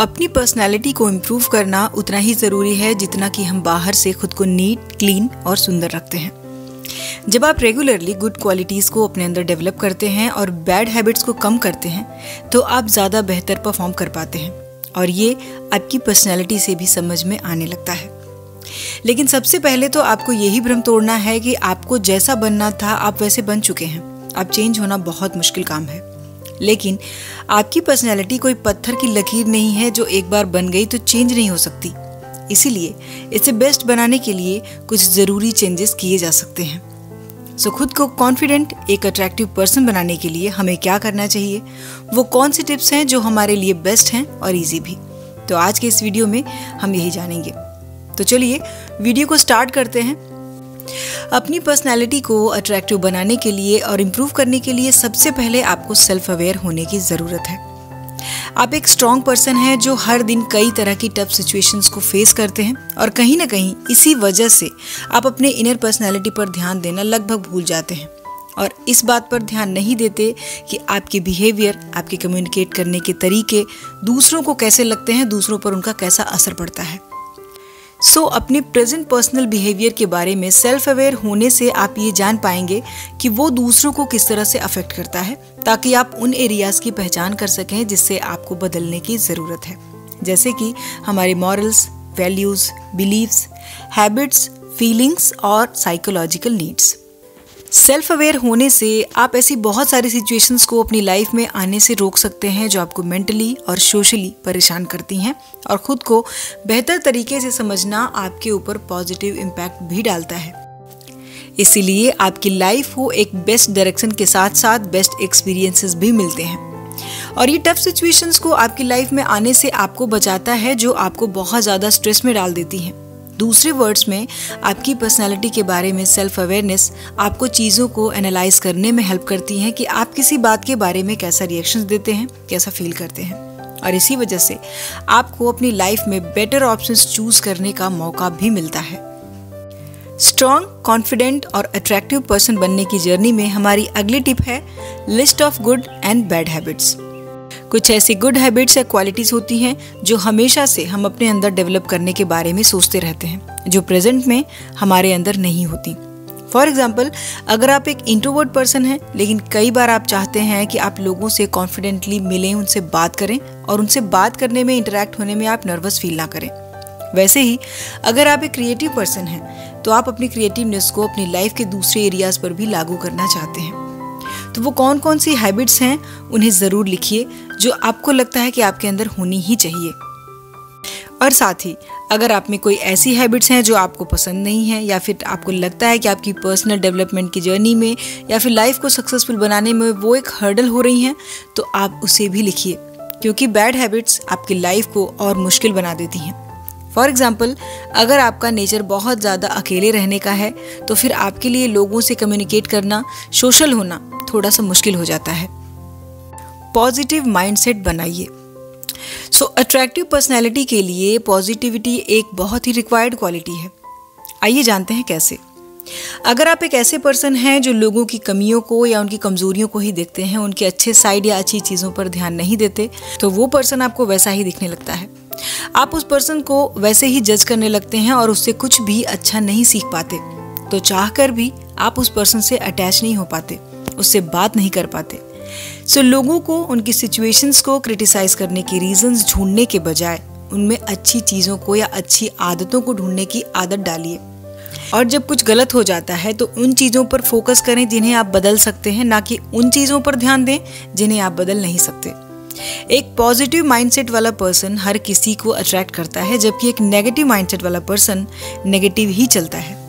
अपनी पर्सनैलिटी को इम्प्रूव करना उतना ही ज़रूरी है जितना कि हम बाहर से खुद को नीट, क्लीन और सुंदर रखते हैं। जब आप रेगुलरली गुड क्वालिटीज़ को अपने अंदर डेवलप करते हैं और बैड हैबिट्स को कम करते हैं तो आप ज़्यादा बेहतर परफॉर्म कर पाते हैं और ये आपकी पर्सनैलिटी से भी समझ में आने लगता है। लेकिन सबसे पहले तो आपको यही भ्रम तोड़ना है कि आपको जैसा बनना था आप वैसे बन चुके हैं। अब चेंज होना बहुत मुश्किल काम है, लेकिन आपकी पर्सनैलिटी कोई पत्थर की लकीर नहीं है जो एक बार बन गई तो चेंज नहीं हो सकती। इसीलिए इसे बेस्ट बनाने के लिए कुछ ज़रूरी चेंजेस किए जा सकते हैं। सो खुद को कॉन्फिडेंट, एक अट्रैक्टिव पर्सन बनाने के लिए हमें क्या करना चाहिए, वो कौन सी टिप्स हैं जो हमारे लिए बेस्ट हैं और इजी भी। तो आज के इस वीडियो में हम यही जानेंगे। तो चलिए वीडियो को स्टार्ट करते हैं। अपनी पर्सनैलिटी को अट्रैक्टिव बनाने के लिए और इम्प्रूव करने के लिए सबसे पहले आपको सेल्फ अवेयर होने की ज़रूरत है। आप एक स्ट्रॉन्ग पर्सन हैं जो हर दिन कई तरह की टफ सिचुएशंस को फेस करते हैं और कहीं ना कहीं इसी वजह से आप अपने इनर पर्सनैलिटी पर ध्यान देना लगभग भूल जाते हैं और इस बात पर ध्यान नहीं देते कि आपके बिहेवियर, आपके कम्युनिकेट करने के तरीके दूसरों को कैसे लगते हैं, दूसरों पर उनका कैसा असर पड़ता है। सो अपने प्रेजेंट पर्सनल बिहेवियर के बारे में सेल्फ अवेयर होने से आप ये जान पाएंगे कि वो दूसरों को किस तरह से अफेक्ट करता है, ताकि आप उन एरियाज की पहचान कर सकें जिससे आपको बदलने की ज़रूरत है, जैसे कि हमारे morals, values, beliefs, habits, feelings और साइकोलॉजिकल नीड्स। सेल्फ अवेयर होने से आप ऐसी बहुत सारी सिचुएशंस को अपनी लाइफ में आने से रोक सकते हैं जो आपको मेंटली और सोशली परेशान करती हैं, और खुद को बेहतर तरीके से समझना आपके ऊपर पॉजिटिव इम्पैक्ट भी डालता है। इसीलिए आपकी लाइफ को एक बेस्ट डायरेक्शन के साथ साथ बेस्ट एक्सपीरियंसेस भी मिलते हैं और ये टफ सिचुएशंस को आपकी लाइफ में आने से आपको बचाता है जो आपको बहुत ज़्यादा स्ट्रेस में डाल देती हैं। दूसरे वर्ड्स में आपकी पर्सनालिटी के बारे में सेल्फ अवेयरनेस आपको चीज़ों को एनालाइज करने में हेल्प करती है कि आप किसी बात के बारे में कैसा रिएक्शंस देते हैं, कैसा फील करते हैं, और इसी वजह से आपको अपनी लाइफ में बेटर ऑप्शंस चूज करने का मौका भी मिलता है। स्ट्रॉन्ग, कॉन्फिडेंट और अट्रैक्टिव पर्सन बनने की जर्नी में हमारी अगली टिप है list of good and bad habits. कुछ ऐसी गुड हैबिट्स या क्वालिटीज होती हैं जो हमेशा से हम अपने अंदर डेवलप करने के बारे में सोचते रहते हैं, जो प्रेजेंट में हमारे अंदर नहीं होती। फॉर एग्जाम्पल, अगर आप एक इंट्रोवर्ट पर्सन हैं लेकिन कई बार आप चाहते हैं कि आप लोगों से कॉन्फिडेंटली मिलें, उनसे बात करें और उनसे बात करने में, इंटरेक्ट होने में आप नर्वस फील ना करें। वैसे ही अगर आप एक क्रिएटिव पर्सन हैं तो आप अपनी क्रिएटिवनेस को अपनी लाइफ के दूसरे एरियाज पर भी लागू करना चाहते हैं। तो वो कौन कौन सी हैबिट्स हैं उन्हें ज़रूर लिखिए जो आपको लगता है कि आपके अंदर होनी ही चाहिए। और साथ ही अगर आप में कोई ऐसी हैबिट्स हैं जो आपको पसंद नहीं है या फिर आपको लगता है कि आपकी पर्सनल डेवलपमेंट की जर्नी में या फिर लाइफ को सक्सेसफुल बनाने में वो एक हर्डल हो रही हैं, तो आप उसे भी लिखिए, क्योंकि बैड हैबिट्स आपकी लाइफ को और मुश्किल बना देती हैं। फॉर एग्जाम्पल, अगर आपका नेचर बहुत ज़्यादा अकेले रहने का है तो फिर आपके लिए लोगों से कम्युनिकेट करना, सोशल होना थोड़ा सा मुश्किल हो जाता है। पॉजिटिव माइंडसेट बनाइए। सो अट्रैक्टिव पर्सनैलिटी के लिए पॉजिटिविटी एक बहुत ही रिक्वायर्ड क्वालिटी है। आइए जानते हैं कैसे। अगर आप एक ऐसे पर्सन हैं जो लोगों की कमियों को या उनकी कमजोरियों को ही देखते हैं, उनके अच्छे साइड या अच्छी चीज़ों पर ध्यान नहीं देते, तो वो पर्सन आपको वैसा ही दिखने लगता है। आप उस पर्सन को वैसे ही जज करने लगते हैं और उससे कुछ भी अच्छा नहीं सीख पाते, तो चाहकर भी आप उस पर्सन से अटैच नहीं हो पाते, उससे बात नहीं कर पाते। सो लोगों को उनकी सिचुएशंस को क्रिटिसाइज करने की रीजंस ढूंढने के बजाय उनमें अच्छी चीज़ों को या अच्छी आदतों को ढूंढने की आदत डालिए। और जब कुछ गलत हो जाता है तो उन चीज़ों पर फोकस करें जिन्हें आप बदल सकते हैं, ना कि उन चीज़ों पर ध्यान दें जिन्हें आप बदल नहीं सकते। एक पॉजिटिव माइंडसेट वाला पर्सन हर किसी को अट्रैक्ट करता है, जबकि एक नेगेटिव माइंडसेट वाला पर्सन नेगेटिव ही चलता है।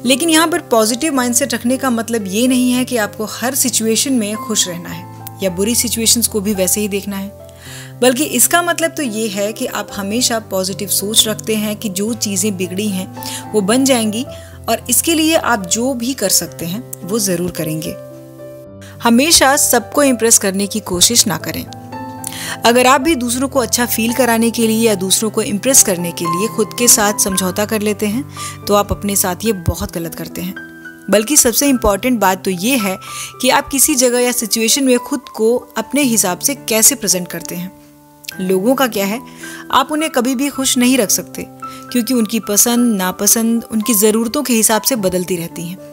लेकिन यहाँ पर पॉजिटिव माइंडसेट रखने का मतलब ये नहीं है कि आपको हर सिचुएशन में खुश रहना है या बुरी सिचुएशंस को भी वैसे ही देखना है, बल्कि इसका मतलब तो ये है कि आप हमेशा पॉजिटिव सोच रखते हैं कि जो चीज़ें बिगड़ी हैं वो बन जाएंगी और इसके लिए आप जो भी कर सकते हैं वो ज़रूर करेंगे। हमेशा सबको इम्प्रेस करने की कोशिश ना करें। अगर आप भी दूसरों को अच्छा फील कराने के लिए या दूसरों को इम्प्रेस करने के लिए खुद के साथ समझौता कर लेते हैं तो आप अपने साथ ये बहुत गलत करते हैं। बल्कि सबसे इम्पॉर्टेंट बात तो ये है कि आप किसी जगह या सिचुएशन में खुद को अपने हिसाब से कैसे प्रेजेंट करते हैं। लोगों का क्या है, आप उन्हें कभी भी खुश नहीं रख सकते क्योंकि उनकी पसंद नापसंद उनकी ज़रूरतों के हिसाब से बदलती रहती हैं।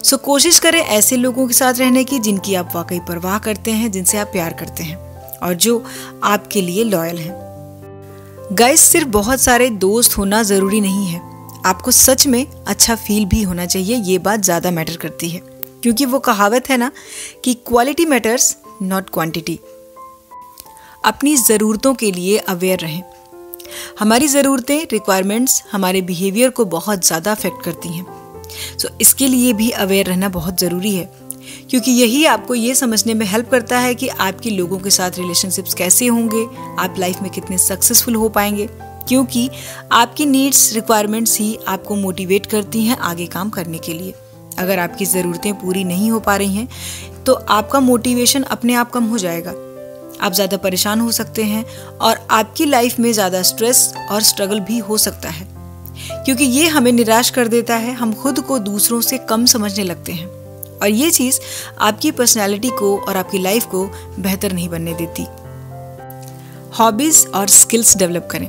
सो कोशिश करें ऐसे लोगों के साथ रहने की जिनकी आप वाकई परवाह करते हैं, जिनसे आप प्यार करते हैं और जो आपके लिए लॉयल हैं। गाइस, सिर्फ बहुत सारे दोस्त होना ज़रूरी नहीं है, आपको सच में अच्छा फील भी होना चाहिए। ये बात ज़्यादा मैटर करती है क्योंकि वो कहावत है ना कि क्वालिटी मैटर्स नॉट क्वांटिटी। अपनी ज़रूरतों के लिए अवेयर रहें। हमारी ज़रूरतें, रिक्वायरमेंट्स हमारे बिहेवियर को बहुत ज़्यादा अफेक्ट करती हैं। सो इसके लिए भी अवेयर रहना बहुत ज़रूरी है क्योंकि यही आपको ये समझने में हेल्प करता है कि आपके लोगों के साथ रिलेशनशिप्स कैसे होंगे, आप लाइफ में कितने सक्सेसफुल हो पाएंगे, क्योंकि आपकी नीड्स, रिक्वायरमेंट्स ही आपको मोटिवेट करती हैं आगे काम करने के लिए। अगर आपकी ज़रूरतें पूरी नहीं हो पा रही हैं तो आपका मोटिवेशन अपने आप कम हो जाएगा, आप ज़्यादा परेशान हो सकते हैं और आपकी लाइफ में ज़्यादा स्ट्रेस और स्ट्रगल भी हो सकता है क्योंकि ये हमें निराश कर देता है। हम खुद को दूसरों से कम समझने लगते हैं और ये चीज़ आपकी पर्सनैलिटी को और आपकी लाइफ को बेहतर नहीं बनने देती। हॉबीज़ और स्किल्स डेवलप करें।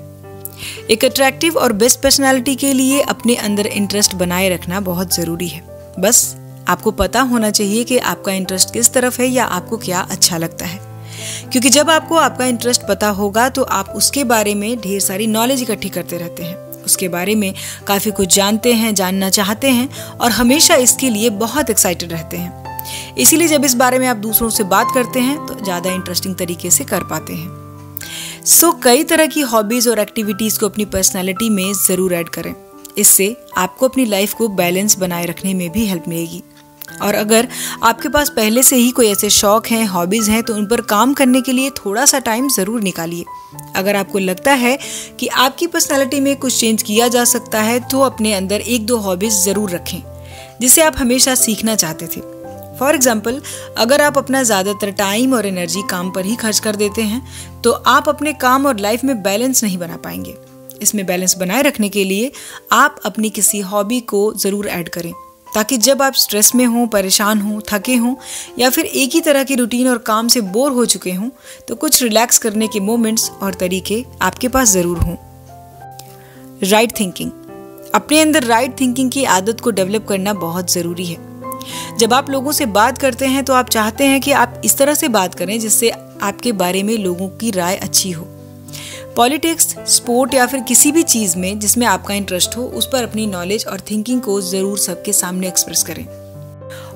एक अट्रैक्टिव और बेस्ट पर्सनैलिटी के लिए अपने अंदर इंटरेस्ट बनाए रखना बहुत ज़रूरी है। बस आपको पता होना चाहिए कि आपका इंटरेस्ट किस तरफ है या आपको क्या अच्छा लगता है, क्योंकि जब आपको आपका इंटरेस्ट पता होगा तो आप उसके बारे में ढेर सारी नॉलेज इकट्ठी करते रहते हैं, उसके बारे में काफ़ी कुछ जानते हैं, जानना चाहते हैं और हमेशा इसके लिए बहुत एक्साइटेड रहते हैं। इसीलिए जब इस बारे में आप दूसरों से बात करते हैं तो ज़्यादा इंटरेस्टिंग तरीके से कर पाते हैं। सो कई तरह की हॉबीज़ और एक्टिविटीज़ को अपनी पर्सनैलिटी में ज़रूर ऐड करें। इससे आपको अपनी लाइफ को बैलेंस बनाए रखने में भी हेल्प मिलेगी। और अगर आपके पास पहले से ही कोई ऐसे शौक हैं, हॉबीज़ हैं, तो उन पर काम करने के लिए थोड़ा सा टाइम ज़रूर निकालिए। अगर आपको लगता है कि आपकी पर्सनैलिटी में कुछ चेंज किया जा सकता है तो अपने अंदर 1-2 हॉबीज़ ज़रूर रखें जिसे आप हमेशा सीखना चाहते थे। फॉर एग्जाम्पल, अगर आप अपना ज़्यादातर टाइम और एनर्जी काम पर ही खर्च कर देते हैं तो आप अपने काम और लाइफ में बैलेंस नहीं बना पाएंगे। इसमें बैलेंस बनाए रखने के लिए आप अपनी किसी हॉबी को ज़रूर ऐड करें ताकि जब आप स्ट्रेस में हों, परेशान हों, थके हों या फिर एक ही तरह की रूटीन और काम से बोर हो चुके हों तो कुछ रिलैक्स करने के मोमेंट्स और तरीके आपके पास ज़रूर हों। Right thinking. अपने अंदर राइट थिंकिंग की आदत को डेवलप करना बहुत ज़रूरी है। जब आप लोगों से बात करते हैं तो आप चाहते हैं कि आप इस तरह से बात करें जिससे आपके बारे में लोगों की राय अच्छी हो। पॉलिटिक्स, स्पोर्ट या फिर किसी भी चीज़ में जिसमें आपका इंटरेस्ट हो उस पर अपनी नॉलेज और थिंकिंग को ज़रूर सबके सामने एक्सप्रेस करें।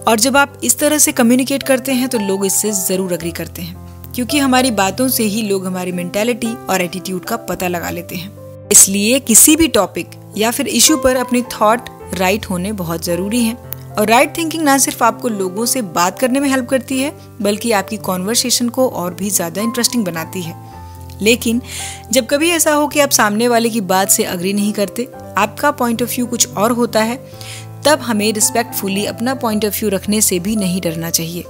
और जब आप इस तरह से कम्युनिकेट करते हैं तो लोग इससे ज़रूर एग्री करते हैं क्योंकि हमारी बातों से ही लोग हमारी मेंटालिटी और एटीट्यूड का पता लगा लेते हैं। इसलिए किसी भी टॉपिक या फिर इशू पर अपने थॉट राइट होने बहुत ज़रूरी हैं। और राइट थिंकिंग ना सिर्फ आपको लोगों से बात करने में हेल्प करती है बल्कि आपकी कॉन्वर्सेशन को और भी ज़्यादा इंटरेस्टिंग बनाती है। लेकिन जब कभी ऐसा हो कि आप सामने वाले की बात से अग्री नहीं करते, आपका पॉइंट ऑफ व्यू कुछ और होता है, तब हमें रिस्पेक्टफुली अपना पॉइंट ऑफ व्यू रखने से भी नहीं डरना चाहिए।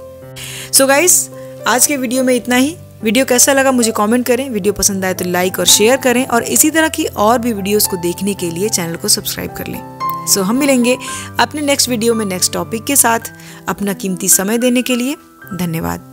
सो गाइस, आज के वीडियो में इतना ही। वीडियो कैसा लगा मुझे कमेंट करें। वीडियो पसंद आए तो लाइक और शेयर करें और इसी तरह की और भी वीडियोस को देखने के लिए चैनल को सब्सक्राइब कर लें। सो हम मिलेंगे अपने नेक्स्ट वीडियो में नेक्स्ट टॉपिक के साथ। अपना कीमती समय देने के लिए धन्यवाद।